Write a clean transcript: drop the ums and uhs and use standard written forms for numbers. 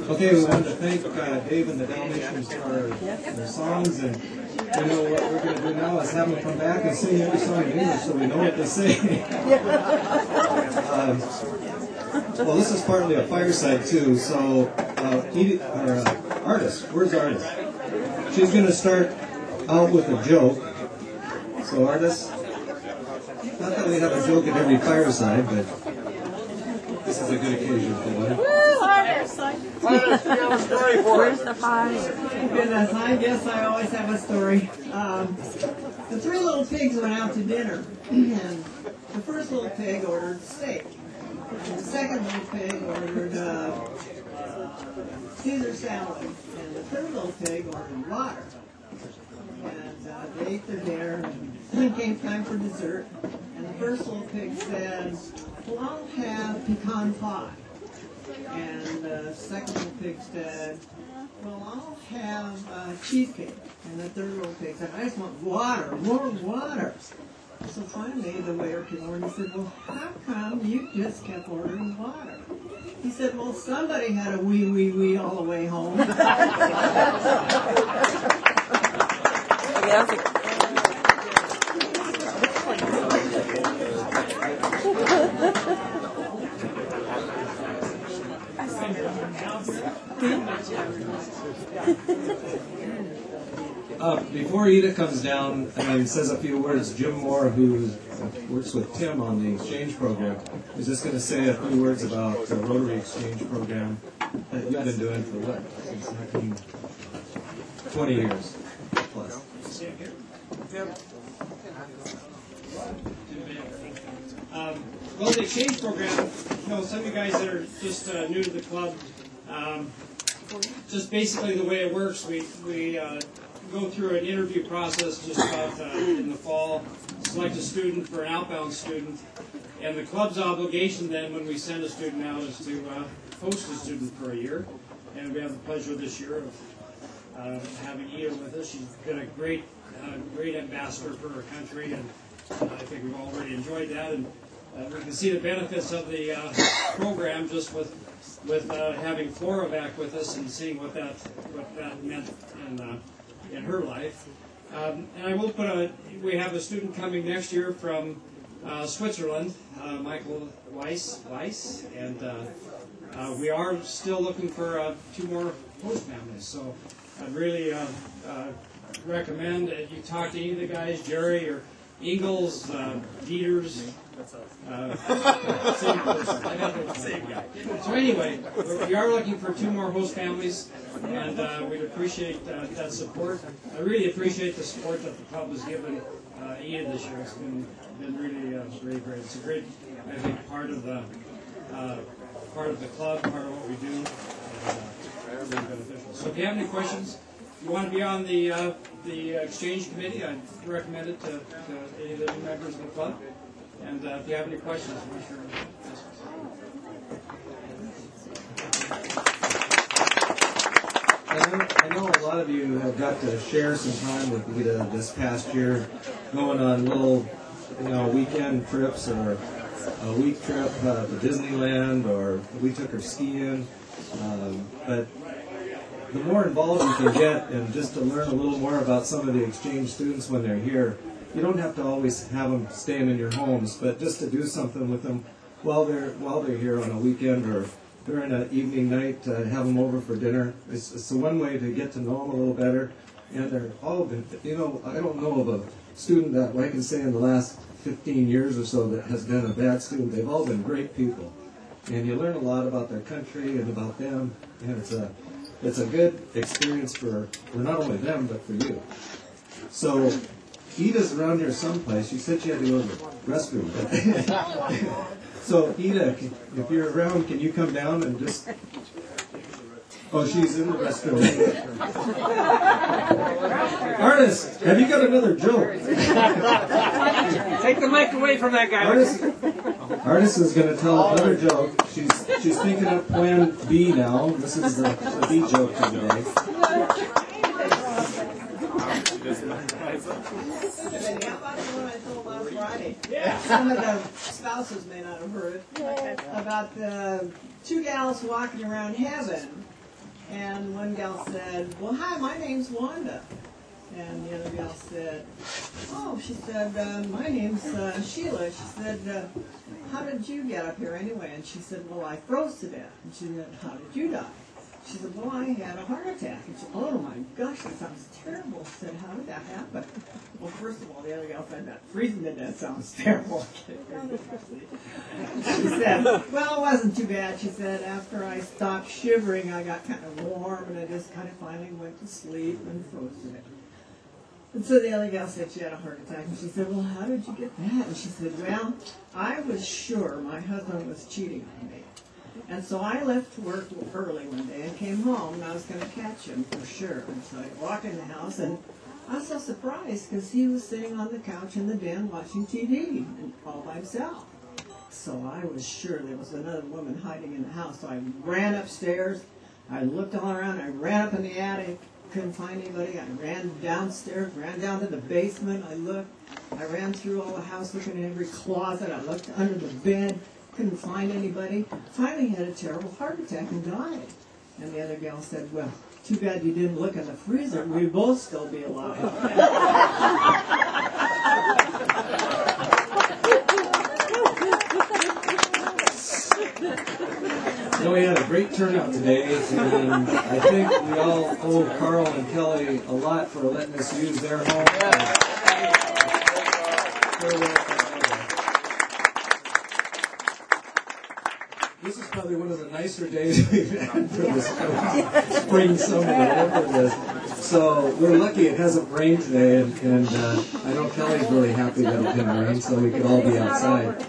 Okay, we wanted to thank Dave and the Dalmatians for their songs, and you know what we're going to do now is have them come back and sing every song in English so we know what they say. Well, this is partly a fireside too, so Ardis, where's Ardis? She's going to start out with a joke. So Ardis, not that we have a joke at every fireside, but this is a good occasion for one. Where's the fire? Goodness, I guess I always have a story. The three little pigs went out to dinner, and the first little pig ordered steak. And the second little pig ordered Caesar salad, and the third little pig ordered water. And they ate their dinner, and then came time for dessert. And the first little pig said, "Well, I'll have pecan pie." And the second little pig said, "Well, I'll have cheesecake." And the third little pig said, "I just want water, more water." So finally the waiter came over and he said, "Well, how come you just kept ordering water?" He said, "Well, somebody had a wee all the way home." Before Ida comes down and says a few words, Jim Moore, who works with Tim on the exchange program, is just going to say a few words about the Rotary Exchange program that you've been doing for what? Since 20 years plus. Well, the exchange program, you know, some of you guys that are just new to the club, just basically the way it works, we go through an interview process just about in the fall, select a student for an outbound student, and the club's obligation then when we send a student out is to host a student for a year, and we have the pleasure this year of having Ida with us. She's been a great ambassador for her country, and I think we've already enjoyed that, and we can see the benefits of the program just with having Flora back with us and seeing what that meant in her life. And I will we have a student coming next year from Switzerland, Michael Weiss, and we are still looking for 2 more host families. So I'd really recommend that you talk to any of the guys, Jerry or Ingalls, Deeters. Same guy. So anyway, we are looking for 2 more host families, and we'd appreciate that support. I really appreciate the support that the club has given Ian this year. It's been really great. It's a great, I think, part of the club, part of what we do, and really beneficial. So if you have any questions, if you want to be on the exchange committee, I'd recommend it to any of the new members of the club. And if you have any questions, be sure to ask us. I know a lot of you have got to share some time with Ida this past year, going on little, weekend trips or a week trip to Disneyland, or we took her skiing. But the more involved you can get, and just to learn a little more about some of the exchange students when they're here, you don't have to always have them staying in your homes, but just to do something with them while they're here on a weekend or during an evening night, have them over for dinner. It's one way to get to know them a little better. And they're all been, I don't know of a student that I can say in the last 15 years or so that has been a bad student. They've all been great people. And you learn a lot about their country and about them. And it's a good experience for not only them, but for you. So Ida's around here someplace. You said she had to go to the restroom. So Ida, if you're around, can you come down and just... Oh, she's in the restroom. Ardis, have you got another joke? Take the mic away from that guy. Ardis is going to tell another joke. She's thinking of plan B now. This is the B joke for today. how about the one I told last Friday? Yeah. Some of the spouses may not have heard it. About the two gals walking around heaven. And one gal said, well, hi, my name's Wanda. And the other gal said, oh, she said, my name's Sheila. She said, how did you get up here anyway? And she said, well, I froze to death. And she said, how did you die? She said, well, I had a heart attack. And she said, oh my gosh, that sounds terrible. She said, how did that happen? Well, first of all, the other gal said, that freezing to death sounds terrible. She said, well, it wasn't too bad. She said, after I stopped shivering, I got kind of warm, and I just kind of finally went to sleep and froze to death. And so the other gal said she had a heart attack, and she said, well, how did you get that? And she said, well, I was sure my husband was cheating on me. And so I left work early one day and came home, and I was going to catch him for sure. And so I walked in the house, and I was so surprised because he was sitting on the couch in the den watching TV and all by himself. So I was sure there was another woman hiding in the house. So I ran upstairs. I looked all around. I ran up in the attic. Couldn't find anybody. I ran downstairs, ran down to the basement. I looked. I ran through all the house looking in every closet. I looked under the bed. Couldn't find anybody. Finally had a terrible heart attack and died. And the other gal said, well, too bad you didn't look in the freezer. We'd both still be alive. So we had a great turnout today, and I think we all owe Karl and Kelly a lot for letting us use their home. This is probably one of the nicer days we've had for this spring, summer, whatever it is. So we're lucky it hasn't rained today, and I know Kelly's really happy that it didn't rain, so we could all be outside.